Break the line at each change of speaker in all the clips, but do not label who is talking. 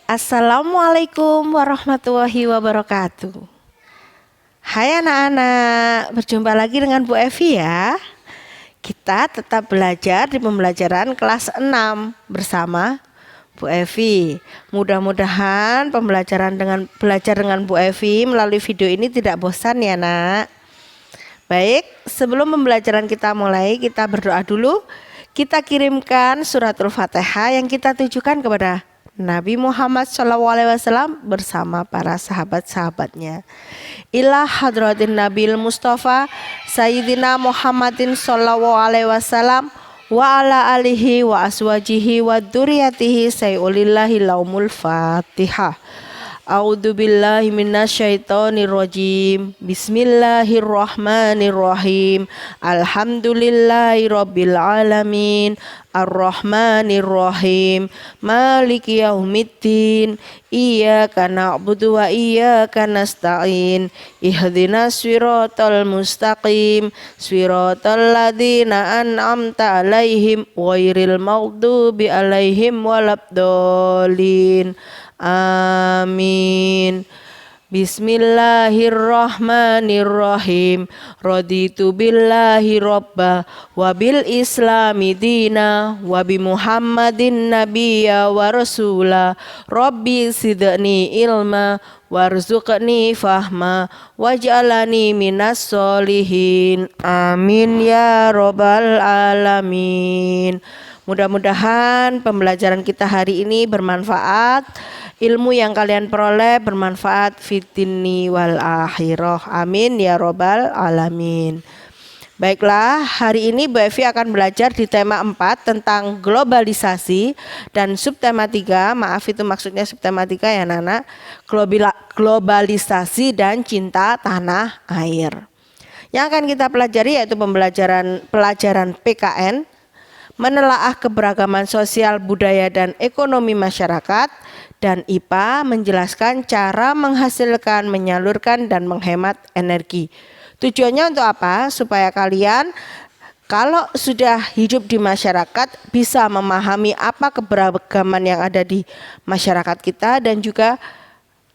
Assalamualaikum warahmatullahi wabarakatuh. Hai anak-anak, berjumpa lagi dengan Bu Evi ya. Kita tetap belajar di pembelajaran kelas 6 bersama Bu Evi. Mudah-mudahan belajar dengan Bu Evi melalui video ini tidak bosan ya nak. Baik, sebelum pembelajaran kita mulai, kita berdoa dulu. Kita kirimkan suratul Fatihah yang kita tujukan kepada Nabi Muhammad SAW bersama para sahabat-sahabatnya. Ila hadratin Nabil Mustafa Sayyidina Muhammadin sallallahu alaihi wasallam wa ala alihi wa aswajihi wa dzurriyyatihi sayyulillahi laumul Fatihah. A'udzu billahi minasyaitonir rajim. Bismillahirrahmanirrahim. Alhamdulillahirabbil alamin. Ar-Rahmanir-Rahim. Maliki yaumiddin. Iyyaka na'budu wa iyyaka nasta'in. Ihdinas siratal mustaqim. Siratal ladzina an'amta 'alaihim ghairil maghdubi 'alaihim waladdallin. Amin. Bismillahirrahmanirrahim. Raditu billahi robba wa bil islami dina wa bi muhammadin nabiyya wa rasula. Rabbi sidni ilma warzuqni fahma waj'alani minas solihin. Amin ya robbal alamin. Mudah-mudahan pembelajaran kita hari ini bermanfaat. Ilmu yang kalian peroleh bermanfaat fitini wal akhirah. Amin ya robbal alamin. Baiklah, hari ini Bu Evi akan belajar di tema 4 tentang globalisasi dan subtema 3, maaf itu maksudnya subtema 3 ya Nana, globalisasi dan cinta tanah air. Yang akan kita pelajari yaitu pelajaran PKN, menelaah keberagaman sosial, budaya dan ekonomi masyarakat, dan IPA menjelaskan cara menghasilkan, menyalurkan dan menghemat energi. Tujuannya untuk apa? Supaya kalian kalau sudah hidup di masyarakat bisa memahami apa keberagaman yang ada di masyarakat kita dan juga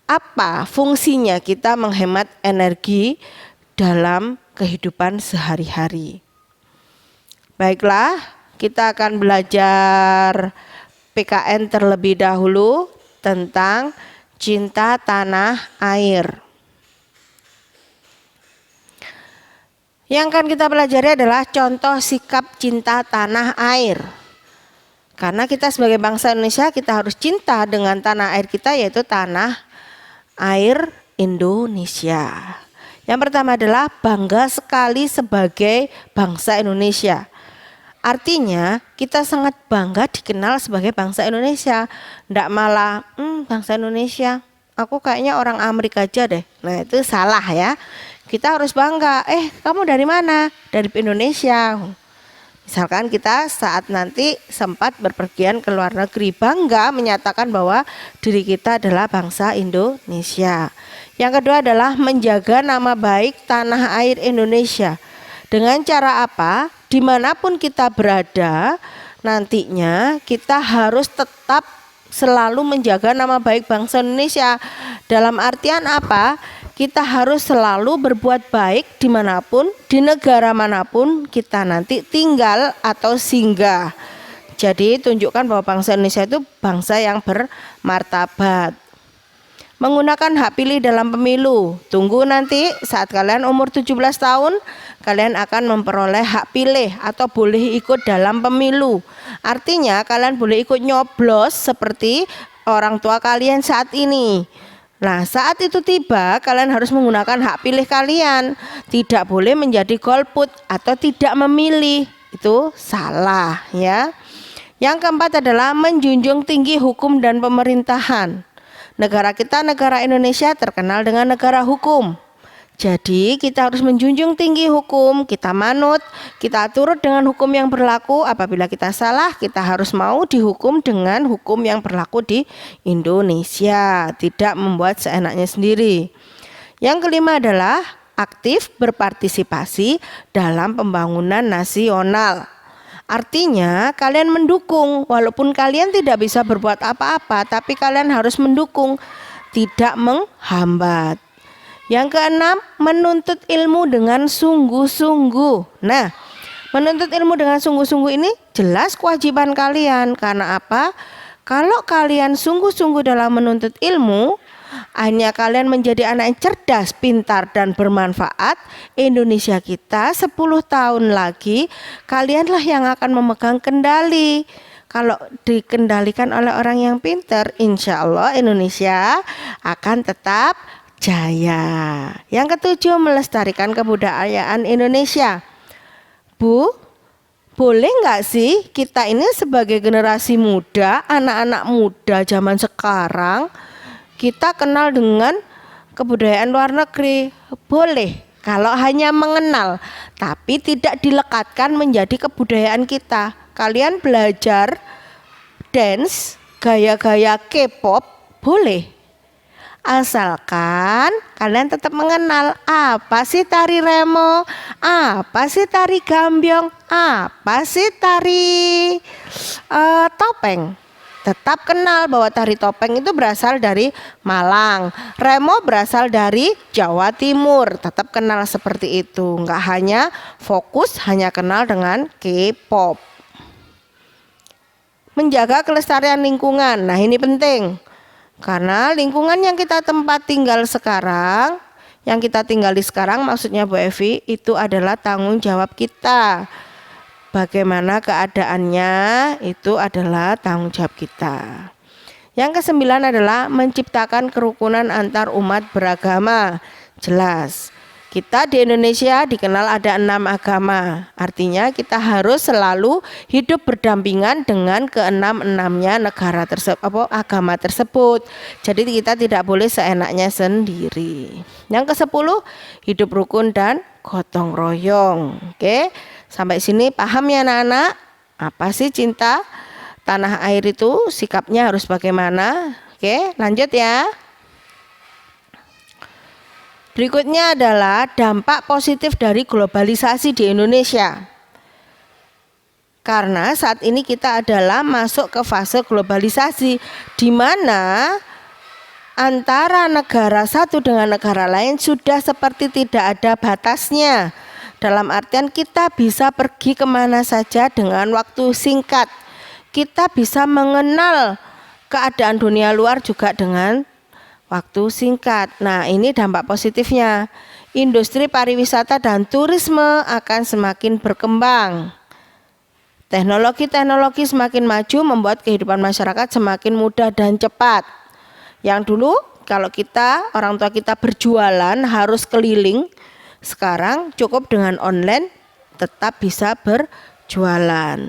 apa fungsinya kita menghemat energi dalam kehidupan sehari-hari. Baiklah, kita akan belajar PKN terlebih dahulu tentang cinta tanah air. Yang akan kita pelajari adalah contoh sikap cinta tanah air. Karena kita sebagai bangsa Indonesia kita harus cinta dengan tanah air kita, yaitu tanah air Indonesia. Yang pertama adalah bangga sekali sebagai bangsa Indonesia. Artinya kita sangat bangga dikenal sebagai bangsa Indonesia. Nggak malah bangsa Indonesia, aku kayaknya orang Amerika aja deh. Nah itu salah ya. Kita harus bangga. Kamu dari mana? Dari Indonesia. Misalkan kita saat nanti sempat berpergian ke luar negeri, bangga menyatakan bahwa diri kita adalah bangsa Indonesia. Yang kedua adalah menjaga nama baik tanah air Indonesia. Dengan cara apa? Dimanapun kita berada, nantinya kita harus tetap selalu menjaga nama baik bangsa Indonesia. Dalam artian apa? Kita harus selalu berbuat baik dimanapun, di negara manapun kita nanti tinggal atau singgah. Jadi tunjukkan bahwa bangsa Indonesia itu bangsa yang bermartabat. Menggunakan hak pilih dalam pemilu. Tunggu nanti saat kalian umur 17 tahun, kalian akan memperoleh hak pilih atau boleh ikut dalam pemilu. Artinya kalian boleh ikut nyoblos seperti orang tua kalian saat ini. Nah, saat itu tiba, kalian harus menggunakan hak pilih kalian. Tidak boleh menjadi golput atau tidak memilih. Itu salah ya. Yang keempat adalah menjunjung tinggi hukum dan pemerintahan. Negara kita, negara Indonesia terkenal dengan negara hukum. Jadi kita harus menjunjung tinggi hukum, kita manut, kita turut dengan hukum yang berlaku. Apabila kita salah, kita harus mau dihukum dengan hukum yang berlaku di Indonesia, tidak membuat seenaknya sendiri. Yang kelima adalah aktif berpartisipasi dalam pembangunan nasional. Artinya kalian mendukung, walaupun kalian tidak bisa berbuat apa-apa, tapi kalian harus mendukung, tidak menghambat. Yang keenam, menuntut ilmu dengan sungguh-sungguh. Nah, menuntut ilmu dengan sungguh-sungguh ini jelas kewajiban kalian. Karena apa? Kalau kalian sungguh-sungguh dalam menuntut ilmu, hanya kalian menjadi anak yang cerdas, pintar, dan bermanfaat. Indonesia kita 10 tahun lagi kalianlah yang akan memegang kendali. Kalau dikendalikan oleh orang yang pintar, insya Allah Indonesia akan tetap jaya. Yang ketujuh, melestarikan kebudayaan Indonesia. Bu, boleh nggak sih kita ini sebagai generasi muda, anak-anak muda zaman sekarang, kita kenal dengan kebudayaan luar negeri? Boleh, kalau hanya mengenal, tapi tidak dilekatkan menjadi kebudayaan kita. Kalian belajar dance, gaya-gaya K-pop, boleh. Asalkan kalian tetap mengenal apa sih tari remo, apa sih tari gambyong, apa sih tari topeng. Tetap kenal bahwa tari topeng itu berasal dari Malang, remo berasal dari Jawa Timur. Tetap kenal seperti itu, nggak hanya fokus hanya kenal dengan K-pop. Menjaga kelestarian lingkungan, nah ini penting. Karena lingkungan yang kita tempat tinggal sekarang, yang kita tinggali sekarang maksudnya Bu Evi, itu adalah tanggung jawab kita. Bagaimana keadaannya itu adalah tanggung jawab kita. Yang kesembilan adalah menciptakan kerukunan antar umat beragama. Jelas, kita di Indonesia dikenal ada 6 agama. Artinya kita harus selalu hidup berdampingan dengan keenam-enamnya negara agama tersebut. Jadi kita tidak boleh seenaknya sendiri. Yang ke-10, hidup rukun dan gotong royong. Oke, sampai sini paham ya anak-anak? Apa sih cinta tanah air itu? Sikapnya harus bagaimana? Oke, lanjut ya. Berikutnya adalah dampak positif dari globalisasi di Indonesia. Karena saat ini kita adalah masuk ke fase globalisasi, di mana antara negara satu dengan negara lain sudah seperti tidak ada batasnya. Dalam artian kita bisa pergi kemana saja dengan waktu singkat. Kita bisa mengenal keadaan dunia luar juga dengan waktu singkat. Nah, ini dampak positifnya. Industri pariwisata dan turisme akan semakin berkembang. Teknologi-teknologi semakin maju membuat kehidupan masyarakat semakin mudah dan cepat. Yang dulu kalau kita, orang tua kita berjualan harus keliling, sekarang cukup dengan online tetap bisa berjualan.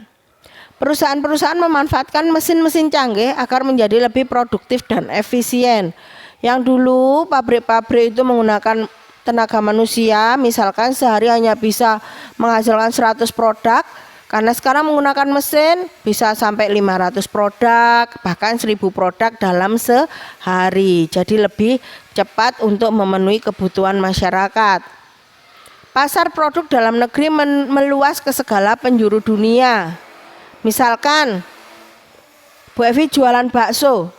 Perusahaan-perusahaan memanfaatkan mesin-mesin canggih agar menjadi lebih produktif dan efisien. Yang dulu pabrik-pabrik itu menggunakan tenaga manusia, misalkan sehari hanya bisa menghasilkan 100 produk, karena sekarang menggunakan mesin bisa sampai 500 produk, bahkan 1000 produk dalam sehari. Jadi lebih cepat untuk memenuhi kebutuhan masyarakat. Pasar produk dalam negeri meluas ke segala penjuru dunia. Misalkan Bu Evi jualan bakso.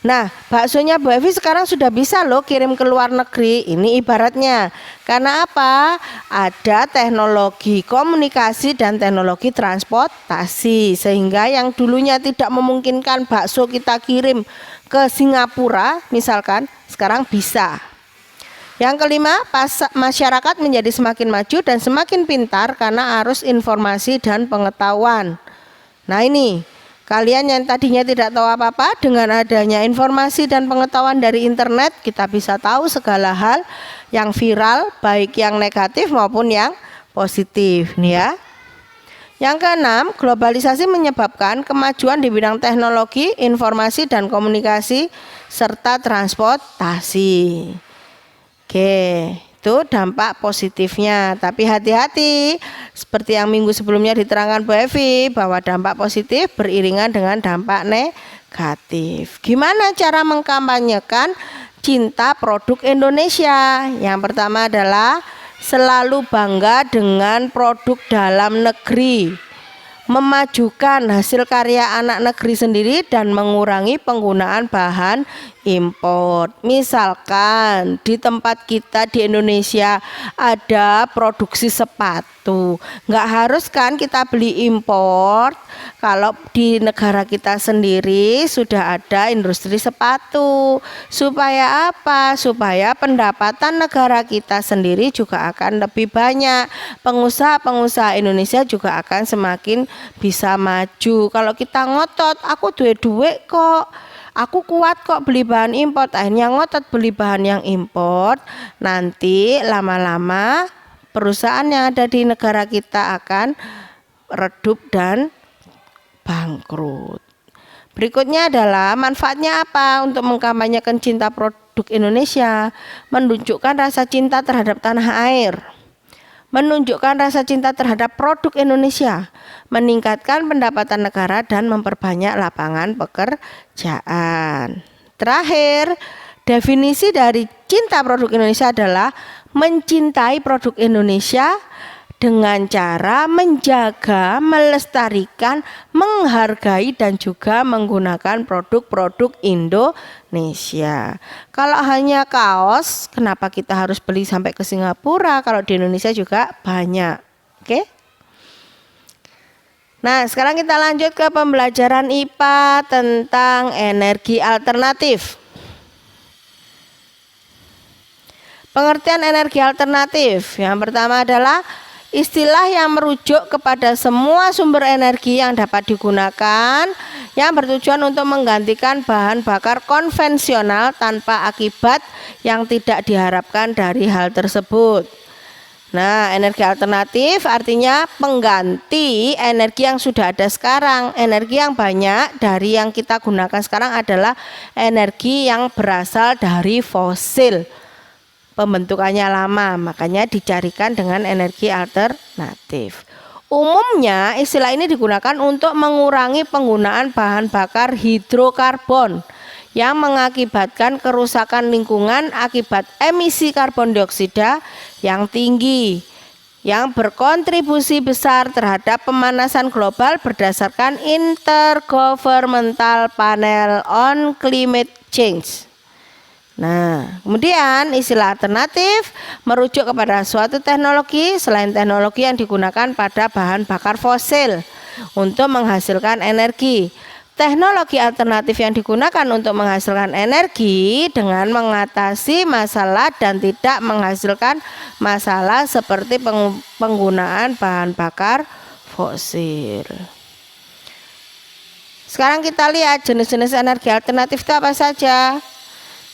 Nah, baksonya Bu Evi sekarang sudah bisa loh kirim ke luar negeri. Ini ibaratnya. Karena apa? Ada teknologi komunikasi dan teknologi transportasi. Sehingga yang dulunya tidak memungkinkan bakso kita kirim ke Singapura misalkan, sekarang bisa. Yang kelima, masyarakat menjadi semakin maju dan semakin pintar karena arus informasi dan pengetahuan. Nah ini, kalian yang tadinya tidak tahu apa-apa, dengan adanya informasi dan pengetahuan dari internet, kita bisa tahu segala hal yang viral, baik yang negatif maupun yang positif nih ya. Yang keenam, globalisasi menyebabkan kemajuan di bidang teknologi, informasi dan komunikasi serta transportasi. Oke, itu dampak positifnya. Tapi hati-hati, seperti yang minggu sebelumnya diterangkan Bu Evi, bahwa dampak positif beriringan dengan dampak negatif. Gimana cara mengkampanyekan cinta produk Indonesia? Yang pertama adalah selalu bangga dengan produk dalam negeri. memajukan hasil karya anak negeri sendiri dan mengurangi penggunaan bahan impor. Misalkan di tempat kita di Indonesia ada produksi sepatu, nggak harus kan kita beli impor. Kalau di negara kita sendiri sudah ada industri sepatu. Supaya apa? Supaya pendapatan negara kita sendiri juga akan lebih banyak. Pengusaha-pengusaha Indonesia juga akan semakin bisa maju. Kalau kita ngotot, aku duit kok, aku kuat kok beli bahan impor, akhirnya ngotot beli bahan yang impor, nanti lama-lama perusahaan yang ada di negara kita akan redup dan bangkrut. Berikutnya adalah manfaatnya apa untuk mengkampanyekan cinta produk Indonesia? Menunjukkan rasa cinta terhadap tanah air, menunjukkan rasa cinta terhadap produk Indonesia, meningkatkan pendapatan negara dan memperbanyak lapangan pekerjaan. Terakhir, definisi dari cinta produk Indonesia adalah mencintai produk Indonesia dengan cara menjaga, melestarikan, menghargai dan juga menggunakan produk-produk Indonesia. Kalau hanya kaos, kenapa kita harus beli sampai ke Singapura? Kalau di Indonesia juga banyak. Oke? Nah, sekarang kita lanjut ke pembelajaran IPA tentang energi alternatif. Pengertian energi alternatif yang pertama adalah istilah yang merujuk kepada semua sumber energi yang dapat digunakan yang bertujuan untuk menggantikan bahan bakar konvensional tanpa akibat yang tidak diharapkan dari hal tersebut. Nah, energi alternatif artinya pengganti energi yang sudah ada sekarang. Energi yang banyak dari yang kita gunakan sekarang adalah energi yang berasal dari fosil. Pembentukannya lama, makanya dicarikan dengan energi alternatif. Umumnya istilah ini digunakan untuk mengurangi penggunaan bahan bakar hidrokarbon yang mengakibatkan kerusakan lingkungan akibat emisi karbon dioksida yang tinggi yang berkontribusi besar terhadap pemanasan global berdasarkan Intergovernmental Panel on Climate Change. Nah, kemudian istilah alternatif merujuk kepada suatu teknologi selain teknologi yang digunakan pada bahan bakar fosil untuk menghasilkan energi. Teknologi alternatif yang digunakan untuk menghasilkan energi dengan mengatasi masalah dan tidak menghasilkan masalah seperti penggunaan bahan bakar fosil. Sekarang kita lihat jenis-jenis energi alternatif itu apa saja.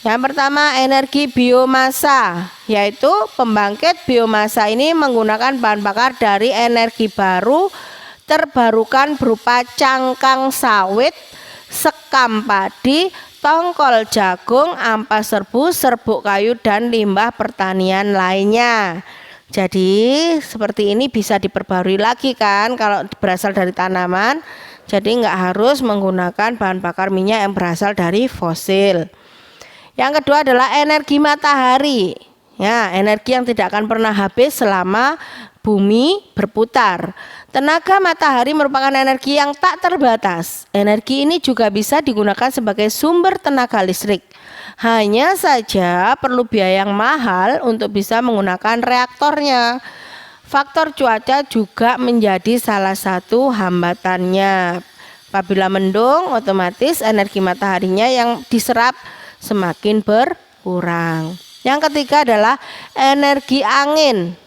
Yang pertama energi biomasa, yaitu pembangkit biomasa ini menggunakan bahan bakar dari energi baru terbarukan berupa cangkang sawit, sekam padi, tongkol jagung, ampas serbu, serbuk kayu dan limbah pertanian lainnya. Jadi seperti ini bisa diperbarui lagi kan kalau berasal dari tanaman. Jadi nggak harus menggunakan bahan bakar minyak yang berasal dari fosil. Yang kedua adalah energi matahari. Ya, energi yang tidak akan pernah habis selama bumi berputar. Tenaga matahari merupakan energi yang tak terbatas. Energi ini juga bisa digunakan sebagai sumber tenaga listrik. Hanya saja perlu biaya yang mahal untuk bisa menggunakan reaktornya. Faktor cuaca juga menjadi salah satu hambatannya. Apabila mendung, otomatis energi mataharinya yang diserap semakin berkurang. Yang ketiga adalah energi angin.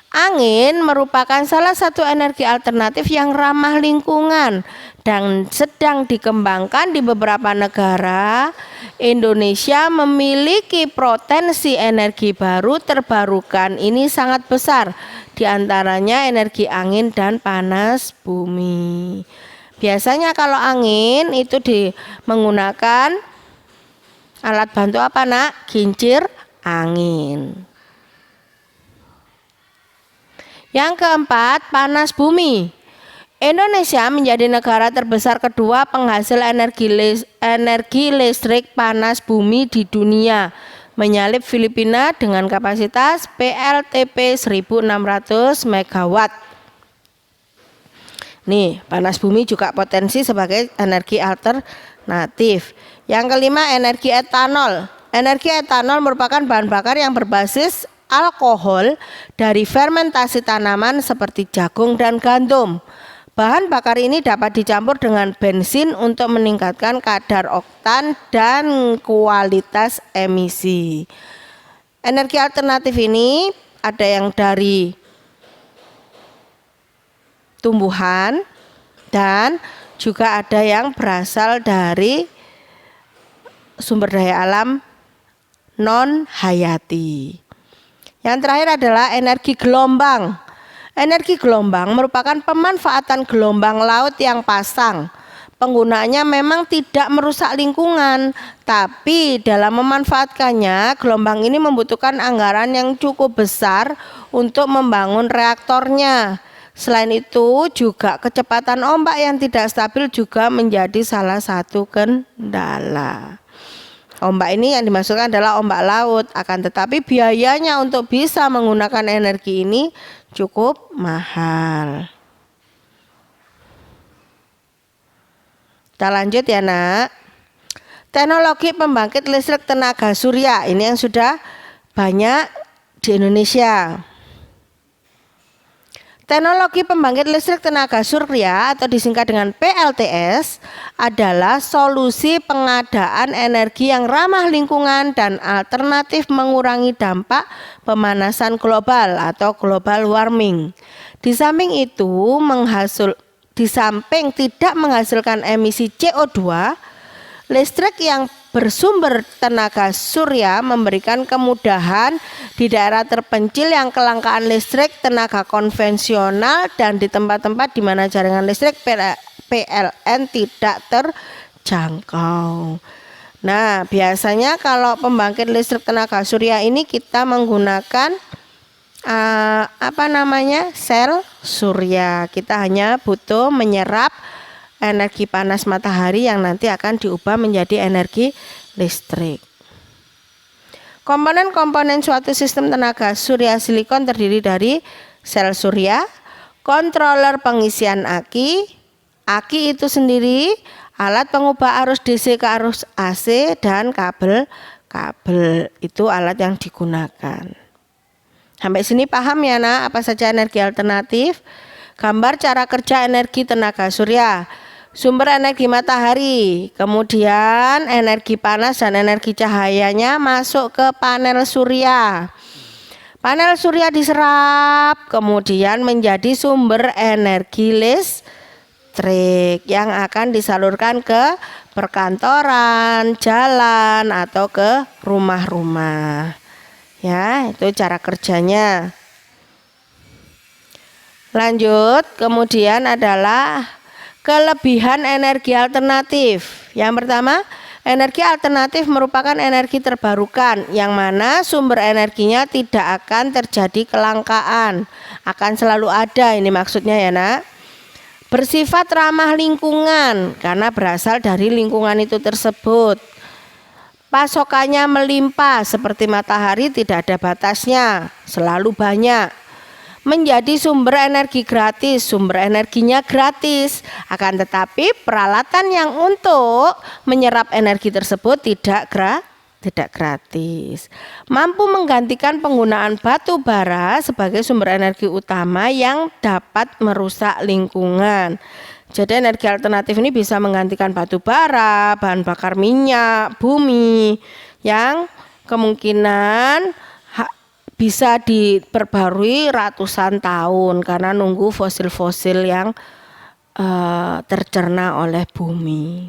Angin merupakan salah satu energi alternatif yang ramah lingkungan dan sedang dikembangkan di beberapa negara. Indonesia memiliki potensi energi baru terbarukan ini sangat besar, di antaranya energi angin dan panas bumi. Biasanya kalau angin itu menggunakan alat bantu apa nak? Kincir angin. Yang keempat, panas bumi. Indonesia menjadi negara terbesar kedua penghasil energi listrik panas bumi di dunia, menyalip Filipina dengan kapasitas PLTP 1600 MW. Nih, panas bumi juga potensi sebagai energi alternatif. Yang kelima, energi etanol. Energi etanol merupakan bahan bakar yang berbasis alkohol dari fermentasi tanaman seperti jagung dan gandum. Bahan bakar ini dapat dicampur dengan bensin untuk meningkatkan kadar oktan dan kualitas emisi. Energi alternatif ini ada yang dari tumbuhan dan juga ada yang berasal dari sumber daya alam non hayati. Yang terakhir adalah energi gelombang. Energi gelombang merupakan pemanfaatan gelombang laut yang pasang. Penggunaannya memang tidak merusak lingkungan, tapi dalam memanfaatkannya, gelombang ini membutuhkan anggaran yang cukup besar untuk membangun reaktornya. Selain itu, juga kecepatan ombak yang tidak stabil juga menjadi salah satu kendala. Ombak ini yang dimaksudkan adalah ombak laut, akan tetapi biayanya untuk bisa menggunakan energi ini cukup mahal. Kita lanjut ya nak. Teknologi pembangkit listrik tenaga surya ini yang sudah banyak di Indonesia. Teknologi pembangkit listrik tenaga surya atau disingkat dengan PLTS adalah solusi pengadaan energi yang ramah lingkungan dan alternatif mengurangi dampak pemanasan global atau global warming. Di samping itu, di samping tidak menghasilkan emisi CO2, listrik yang bersumber tenaga surya memberikan kemudahan di daerah terpencil yang kelangkaan listrik tenaga konvensional dan di tempat-tempat di mana jaringan listrik PLN tidak terjangkau. Nah, biasanya kalau pembangkit listrik tenaga surya ini kita menggunakan sel surya. Kita hanya butuh menyerap energi panas matahari yang nanti akan diubah menjadi energi listrik. Komponen-komponen suatu sistem tenaga surya silikon terdiri dari sel surya, kontroler pengisian aki itu sendiri, alat pengubah arus DC ke arus AC, dan kabel itu alat yang digunakan. Sampai sini paham ya nak apa saja energi alternatif? Gambar cara kerja energi tenaga surya. Sumber energi matahari, kemudian energi panas dan energi cahayanya masuk ke panel surya. Panel surya diserap, kemudian menjadi sumber energi listrik yang akan disalurkan ke perkantoran, jalan, atau ke rumah-rumah. Ya, itu cara kerjanya. Lanjut, kemudian adalah kelebihan energi alternatif. Yang pertama, energi alternatif merupakan energi terbarukan yang mana sumber energinya tidak akan terjadi kelangkaan, akan selalu ada, ini maksudnya ya nak. Bersifat ramah lingkungan karena berasal dari lingkungan itu tersebut. Pasokannya melimpah seperti matahari, tidak ada batasnya, selalu banyak. Menjadi sumber energi gratis, sumber energinya gratis, akan tetapi peralatan yang untuk menyerap energi tersebut tidak gratis. Mampu menggantikan penggunaan batu bara sebagai sumber energi utama yang dapat merusak lingkungan. Jadi energi alternatif ini bisa menggantikan batu bara, bahan bakar minyak, bumi yang kemungkinan bisa diperbarui ratusan tahun karena nunggu fosil-fosil yang tercerna oleh bumi.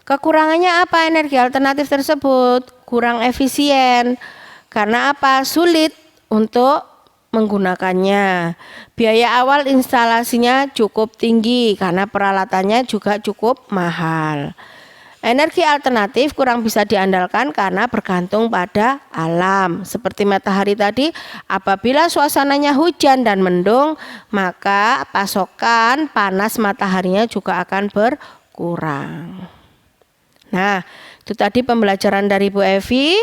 Kekurangannya apa energi alternatif tersebut? Kurang efisien. Karena apa? Sulit untuk menggunakannya. Biaya awal instalasinya cukup tinggi karena peralatannya juga cukup mahal. Energi alternatif kurang bisa diandalkan karena bergantung pada alam. Seperti matahari tadi, apabila suasananya hujan dan mendung, maka pasokan panas mataharinya juga akan berkurang. Nah, itu tadi pembelajaran dari Bu Evi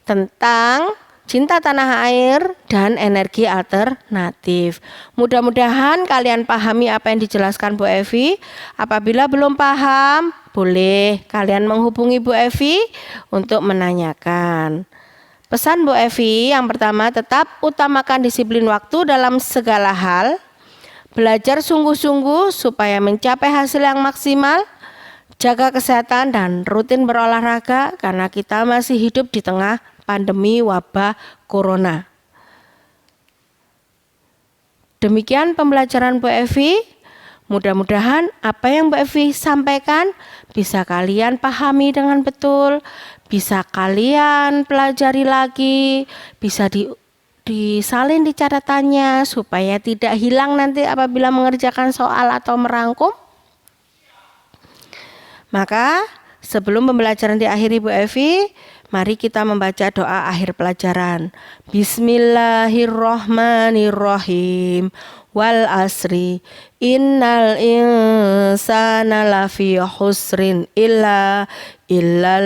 tentang cinta tanah air, dan energi alternatif. Mudah-mudahan kalian pahami apa yang dijelaskan Bu Evi. Apabila belum paham, boleh kalian menghubungi Bu Evi untuk menanyakan. Pesan Bu Evi yang pertama, tetap utamakan disiplin waktu dalam segala hal. Belajar sungguh-sungguh supaya mencapai hasil yang maksimal. Jaga kesehatan dan rutin berolahraga karena kita masih hidup di tengah pandemi wabah corona. Demikian pembelajaran Bu Evi. Mudah-mudahan apa yang Bu Evi sampaikan bisa kalian pahami dengan betul, bisa kalian pelajari lagi, bisa disalin di catatannya supaya tidak hilang nanti apabila mengerjakan soal atau merangkum. Maka sebelum pembelajaran diakhiri Bu Evi, mari kita membaca doa akhir pelajaran. Bismillahirrahmanirrahim. Wal asri innal insana lafi khusrin illa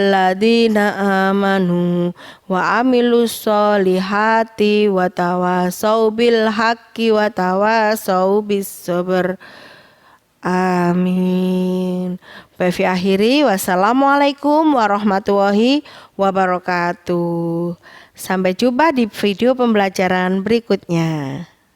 ladina amanu wa amilus solihati wa tawasau bil haqqi wa tawasau bis sabr. Amin. Baik, akhiri. Wassalamualaikum warahmatullahi wabarakatuh. Sampai jumpa di video pembelajaran berikutnya.